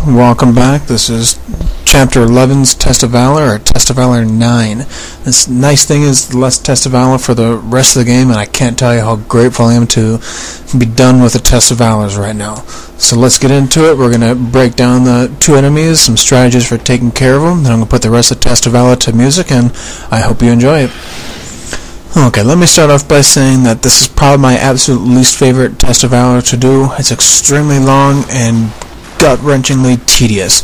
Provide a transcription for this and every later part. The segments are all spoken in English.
welcome back. This is Chapter 11's Test of Valor, or Test of Valor 9. This nice thing is less Test of Valor for the rest of the game, and I can't tell you how grateful I am to be done with the Test of Valors right now. So let's get into it. We're going to break down the two enemies, some strategies for taking care of them, then I'm going to put the rest of Test of Valor to music, and I hope you enjoy it. Okay, let me start off by saying that this is probably my absolute least favorite Test of Valor to do. It's extremely long and gut-wrenchingly tedious.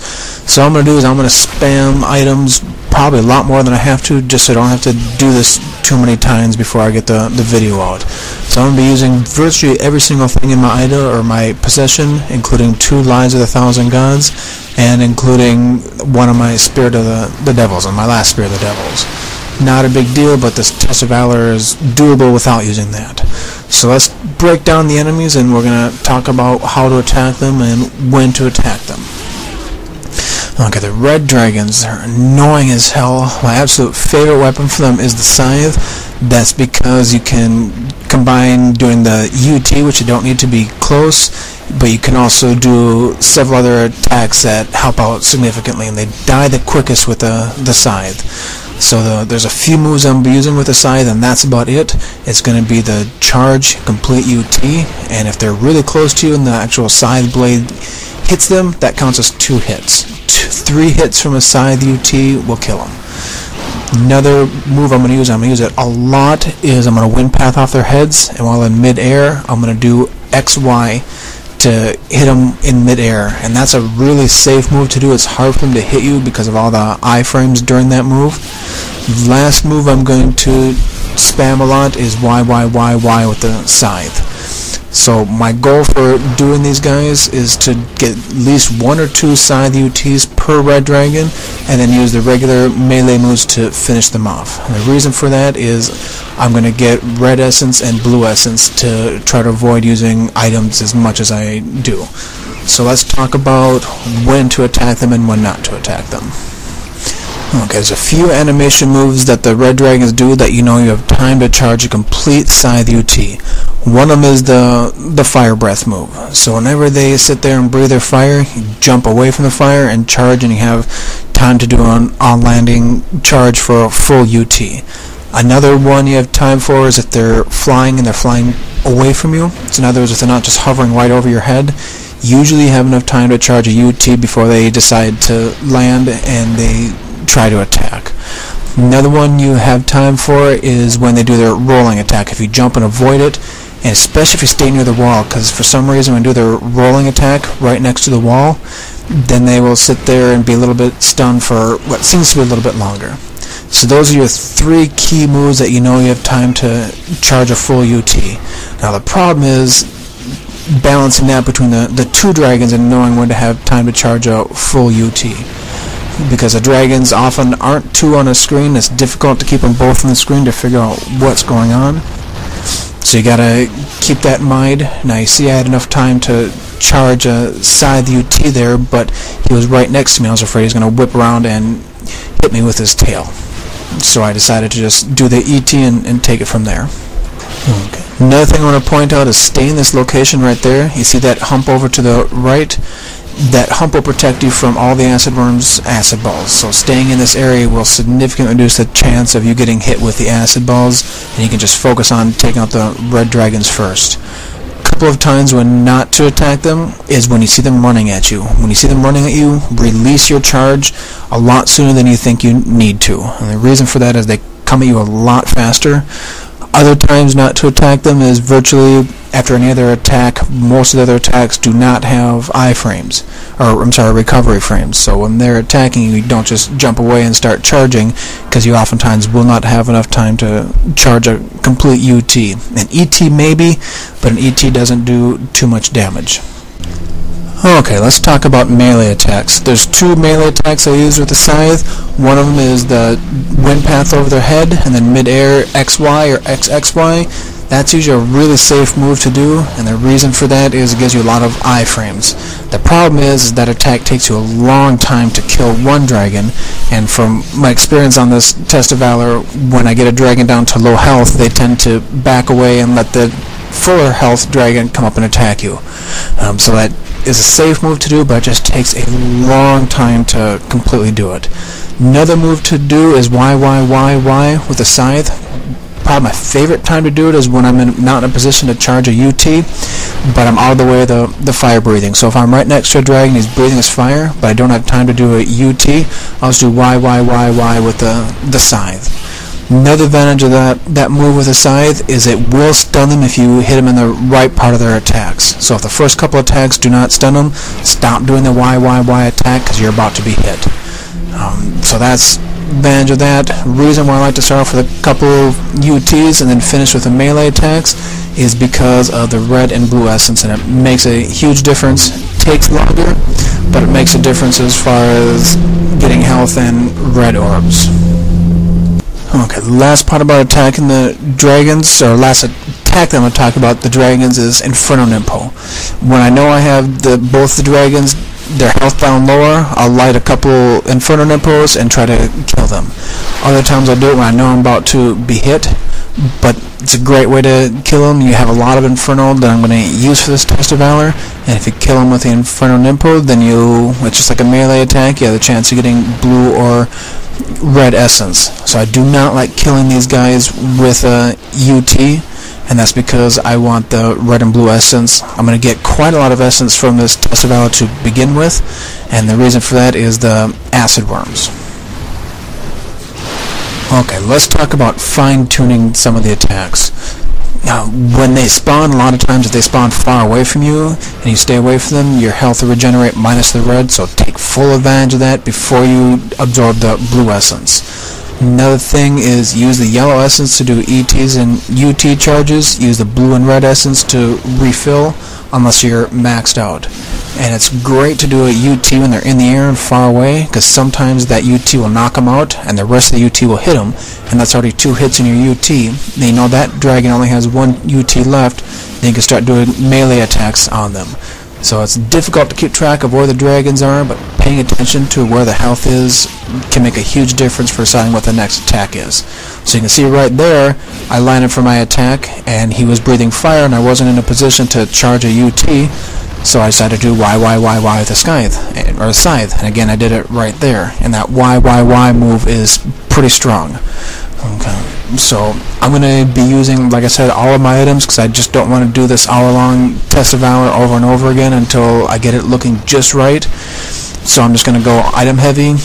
So what I'm going to do is I'm going to spam items probably a lot more than I have to, just so I don't have to do this too many times before I get the video out. So I'm going to be using virtually every single thing in my item or my possession, including 2 Lives of the Thousand Gods, and including one of my Spirit of the Devils, and my last Spirit of the Devils. Not a big deal, but this Test of Valor is doable without using that. So let's break down the enemies, and we're going to talk about how to attack them and when to attack them. Okay, the red dragons are annoying as hell. My absolute favorite weapon for them is the scythe. That's because you can combine doing the UT, which you don't need to be close, but you can also do several other attacks that help out significantly, and they die the quickest with the scythe. So there's a few moves I'm going to be using with the scythe, and that's about it. It's going to be the charge, complete UT, and if they're really close to you and the actual scythe blade hits them, that counts as 2 hits. 3 hits from a scythe UT will kill them. Another move I'm going to use it a lot, is I'm going to wind path off their heads, and while in mid-air, I'm going to do XY to hit them in mid-air, and that's a really safe move to do. It's hard for them to hit you because of all the iframes during that move. Last move I'm going to spam a lot is Y with the scythe. So my goal for doing these guys is to get at least 1 or 2 scythe UTs per red dragon, and then use the regular melee moves to finish them off. And the reason for that is I'm going to get red essence and blue essence to try to avoid using items as much as I do. So let's talk about when to attack them and when not to attack them. Okay, there's a few animation moves that the red dragons do that you have time to charge a complete scythe UT. One of them is the fire breath move. So whenever they sit there and breathe their fire, you jump away from the fire and charge, and you have time to do an on-landing charge for a full UT. Another one you have time for is if they're flying and they're flying away from you. So in other words, if they're not just hovering right over your head, usually you have enough time to charge a UT before they decide to land and they try to attack. Another one you have time for is when they do their rolling attack. If you jump and avoid it, and especially if you stay near the wall, because for some reason when they do their rolling attack right next to the wall, then they will sit there and be a little bit stunned for what seems to be a little bit longer. So those are your 3 key moves that you have time to charge a full UT. Now the problem is balancing that between the 2 dragons and knowing when to have time to charge a full UT. Because the dragons often aren't 2 on a screen, it's difficult to keep them both on the screen to figure out what's going on. So you gotta keep that in mind. Now you see I had enough time to charge a scythe UT there, but he was right next to me. I was afraid he was going to whip around and hit me with his tail. So I decided to just do the ET and take it from there. Okay. Another thing I want to point out is stay in this location right there. You see that hump over to the right? That hump will protect you from all the acid worms' acid balls. So staying in this area will significantly reduce the chance of you getting hit with the acid balls, and you can just focus on taking out the red dragons first. A couple of times when not to attack them is when you see them running at you. When you see them running at you, release your charge a lot sooner than you think you need to. And the reason for that is they come at you a lot faster. Other times not to attack them is virtually after any other attack. Most of the other attacks do not have iframes, or recovery frames. So when they're attacking you, you don't just jump away and start charging, because you oftentimes will not have enough time to charge a complete UT. An ET maybe, but an ET doesn't do too much damage. Okay, let's talk about melee attacks. There's 2 melee attacks I use with the scythe. One of them is the wind path over their head, and then mid-air XY or XXY. That's usually a really safe move to do, and the reason for that is it gives you a lot of iframes. The problem is that attack takes you a long time to kill one dragon, and from my experience on this Test of Valor, when I get a dragon down to low health, they tend to back away and let the fuller health dragon come up and attack you. So that is a safe move to do, but it just takes a long time to completely do it. Another move to do is Y with a scythe. Probably my favorite time to do it is when I'm not in a position to charge a UT, but I'm out of the way of the fire breathing. So if I'm right next to a dragon, he's breathing his fire, but I don't have time to do a UT, I'll just do Y with the scythe. Another advantage of that move with a scythe is it will stun them if you hit them in the right part of their attacks. So if the first couple attacks do not stun them, stop doing the Y attack because you're about to be hit. So that's advantage of that. Reason why I like to start off with a couple of UTs and then finish with the melee attacks is because of the red and blue essence, and it makes a huge difference. Takes longer, but it makes a difference as far as getting health and red orbs. Okay, the last part about attacking the dragons, or last attack that I'm going to talk about the dragons, is Inferno Nimpo. When I know I have both the dragons, their health down lower, I'll light a couple Inferno Nimpos and try to kill them. Other times I'll do it when I know I'm about to be hit, but it's a great way to kill them. You have a lot of Inferno that I'm going to use for this Test of Valor, and if you kill them with the Inferno Nimpo, then it's just like a melee attack. You have the chance of getting blue or red essence. So I do not like killing these guys with a UT, and that's because I want the red and blue essence. I'm going to get quite a lot of essence from this Test of Valor to begin with, and the reason for that is the acid worms. Okay, let's talk about fine-tuning some of the attacks. Now, when they spawn, a lot of times if they spawn far away from you and you stay away from them, your health will regenerate minus the red, so take full advantage of that before you absorb the blue essence. Another thing is use the yellow essence to do ETs and UT charges. Use the blue and red essence to refill unless you're maxed out. And it's great to do a UT when they're in the air and far away, because sometimes that UT will knock them out and the rest of the UT will hit them, and that's already 2 hits in your UT. Then you know that dragon only has 1 UT left, then you can start doing melee attacks on them. So it's difficult to keep track of where the dragons are, but paying attention to where the health is can make a huge difference for deciding what the next attack is. So you can see right there, I lined up for my attack, and he was breathing fire, and I wasn't in a position to charge a UT, so I decided to do Y with a scythe, and again I did it right there, and that Y move is pretty strong. Okay. So I'm going to be using, like I said, all of my items, because I just don't want to do this hour-long Test of Valor over and over again until I get it looking just right. So I'm just going to go item heavy.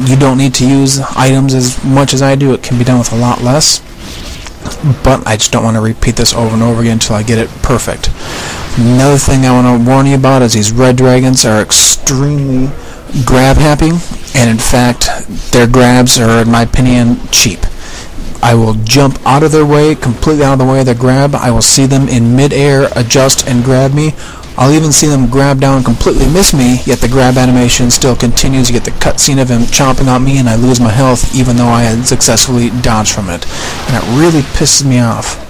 You don't need to use items as much as I do. It can be done with a lot less. But I just don't want to repeat this over and over again until I get it perfect. Another thing I want to warn you about is these red dragons are extremely grab happy, and in fact their grabs are, in my opinion, cheap. I will jump out of their way, completely out of the way of their grab. I will see them in mid-air adjust and grab me. I'll even see them grab down and completely miss me, yet the grab animation still continues. You get the cutscene of him chomping on me, and I lose my health even though I had successfully dodged from it. And it really pisses me off.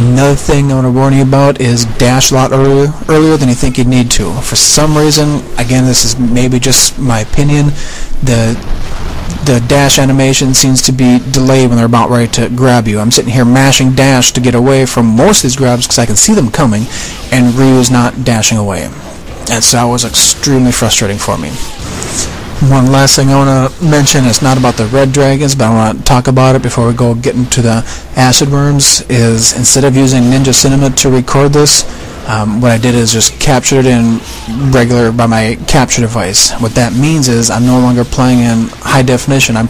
Another thing I want to warn you about is dash a lot earlier than you think you'd need to. For some reason, again, this is maybe just my opinion, the dash animation seems to be delayed when they're about ready to grab you. I'm sitting here mashing dash to get away from most of these grabs because I can see them coming, and Ryu's not dashing away. And so that was extremely frustrating for me. One last thing I want to mention, it's not about the red dragons, but I want to talk about it before we go get into the acid worms, is instead of using Ninja Cinema to record this, what I did is just captured it in regular by my capture device. What that means is I'm no longer playing in high definition. I'm